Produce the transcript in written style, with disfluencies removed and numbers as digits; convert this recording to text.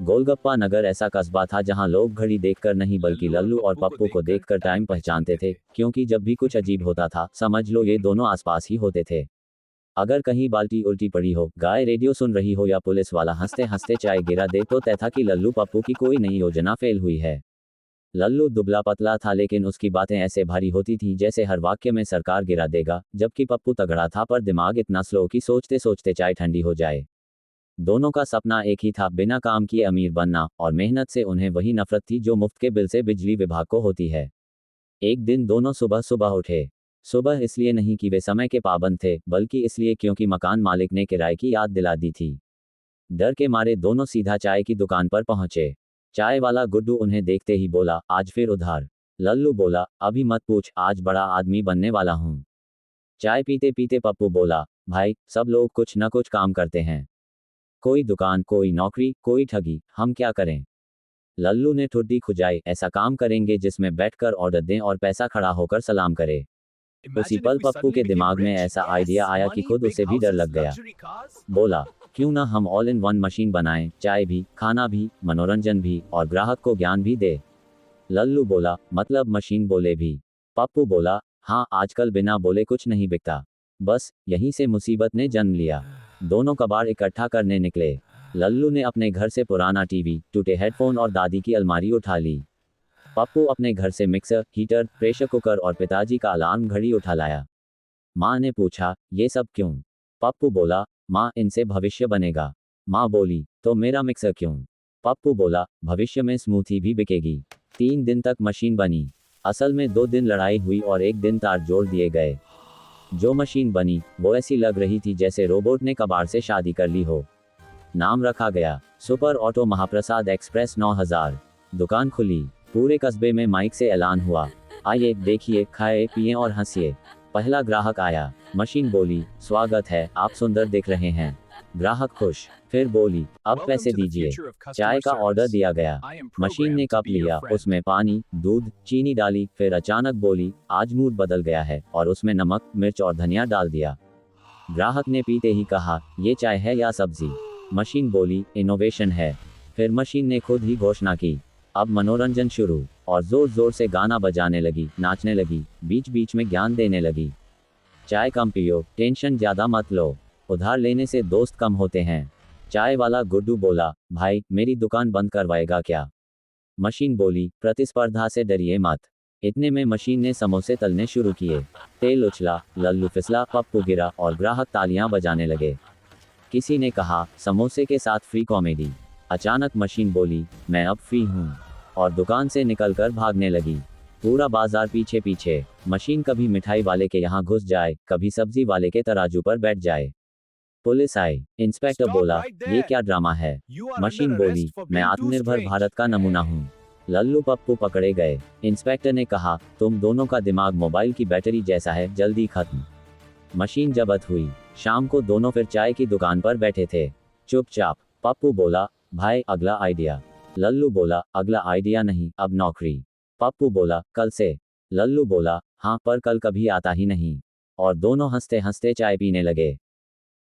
गोलगप्पा नगर ऐसा कस्बा था जहां लोग घड़ी देखकर नहीं बल्कि लल्लू और पप्पू को देखकर टाइम पहचानते थे, क्योंकि जब भी कुछ अजीब होता था समझ लो ये दोनों आसपास ही होते थे। अगर कहीं बाल्टी उल्टी पड़ी हो, गाय रेडियो सुन रही हो या पुलिस वाला हंसते हंसते चाय गिरा दे तो तय था कि लल्लू पप्पू की कोई नई योजना फेल हुई है। लल्लू दुबला पतला था लेकिन उसकी बातें ऐसे भारी होती थी जैसे हर वाक्य में सरकार गिरा देगा, जबकि पप्पू तगड़ा था पर दिमाग इतना स्लो कि सोचते सोचते चाय ठंडी हो जाए। दोनों का सपना एक ही था, बिना काम किए अमीर बनना, और मेहनत से उन्हें वही नफरत थी जो मुफ्त के बिल से बिजली विभाग को होती है। एक दिन दोनों सुबह सुबह उठे। सुबह इसलिए नहीं कि वे समय के पाबंद थे, बल्कि इसलिए क्योंकि मकान मालिक ने किराए की याद दिला दी थी। डर के मारे दोनों सीधा चाय की दुकान पर पहुंचे। चाय वाला गुड्डू उन्हें देखते ही बोला, आज फिर उधार? लल्लू बोला, अभी मत पूछ, आज बड़ा आदमी बनने वाला हूं। चाय पीते पीते पप्पू बोला, भाई सब लोग कुछ न कुछ काम करते हैं, कोई दुकान, कोई नौकरी, कोई ठगी, हम क्या करें? लल्लू ने ठुड्डी खुजाई, ऐसा काम करेंगे जिसमें बैठकर ऑर्डर दें और पैसा खड़ा होकर सलाम करे। उसी पल पप्पू के दिमाग में ऐसा आइडिया आया कि खुद उसे भी डर लग गया। बोला, क्यों ना हम ऑल इन वन मशीन बनाएं, चाय भी, खाना भी, मनोरंजन भी, और ग्राहक को ज्ञान भी दे। लल्लू बोला, मतलब मशीन बोले भी? पप्पू बोला, हाँ, आजकल बिना बोले कुछ नहीं बिकता। बस यहीं से मुसीबत ने जन्म लिया। दोनों कबाड़ इकट्ठा करने निकले। लल्लू ने अपने घर से पुराना टीवी, टूटे हेडफोन और दादी की अलमारी उठा ली। पप्पू अपने घर से मिक्सर, हीटर, प्रेशर कुकर और पिताजी का अलार्म घड़ी उठा लाया। माँ ने पूछा, ये सब क्यों? पप्पू बोला, माँ, इनसे भविष्य बनेगा। माँ बोली, तो मेरा मिक्सर क्यों? पप्पू बोला, भविष्य में स्मूथी भी बिकेगी। 3 दिन तक मशीन बनी। असल में 2 दिन लड़ाई हुई और 1 दिन तार जोड़ दिए गए। जो मशीन बनी वो ऐसी लग रही थी जैसे रोबोट ने कबाड़ से शादी कर ली हो। नाम रखा गया सुपर ऑटो महाप्रसाद एक्सप्रेस 9000। दुकान खुली। पूरे कस्बे में माइक से ऐलान हुआ, आइए, देखिए, खाए पिए और हंसिए। पहला ग्राहक आया। मशीन बोली, स्वागत है, आप सुंदर दिख रहे हैं। ग्राहक खुश। फिर बोली, अब पैसे दीजिए। चाय का ऑर्डर दिया गया। मशीन ने कप लिया, उसमें पानी, दूध, चीनी डाली, फिर अचानक बोली, आज मूड बदल गया है, और उसमें नमक, मिर्च और धनिया डाल दिया। ग्राहक ने पीते ही कहा, ये चाय है या सब्जी? मशीन बोली, इनोवेशन है। फिर मशीन ने खुद ही घोषणा की, अब मनोरंजन शुरू, और जोर जोर से गाना बजाने लगी, नाचने लगी, बीच बीच में ज्ञान देने लगी। चाय कम पियो, टेंशन ज्यादा मत लो, उधार लेने से दोस्त कम होते हैं। चाय वाला गुड्डू बोला, भाई, मेरी दुकान बंद करवाएगा क्या? मशीन बोली, प्रतिस्पर्धा से डरिए मत। इतने में मशीन ने समोसे तलने शुरू किए। तेल उछला, लल्लू फिसला, पप्पू गिरा और ग्राहक तालियां बजाने लगे। किसी ने कहा, समोसे के साथ फ्री कॉमेडी। अचानक मशीन बोली, मैं अब फ्री हूँ, और दुकान से निकलकर भागने लगी। पूरा बाजार पीछे पीछे। मशीन कभी मिठाई वाले के यहाँ घुस जाए, कभी सब्जी वाले के तराजू पर बैठ जाए। पुलिस आई। इंस्पेक्टर बोला, ये क्या ड्रामा है? मशीन बोली, मैं आत्मनिर्भर भारत का नमूना हूँ। लल्लू पप्पू पकड़े गए। इंस्पेक्टर ने कहा, तुम दोनों का दिमाग मोबाइल की बैटरी जैसा है, जल्दी खत्म। मशीन जब्त हुई। शाम को दोनों फिर चाय की दुकान पर बैठे थे, चुपचाप। पप्पू बोला, भाई, अगला आइडिया। लल्लू बोला, अगला आइडिया नहीं, अब नौकरी। पप्पू बोला, कल से। लल्लू बोला, हाँ, पर कल कभी आता ही नहीं। और दोनों हंसते हंसते चाय पीने लगे।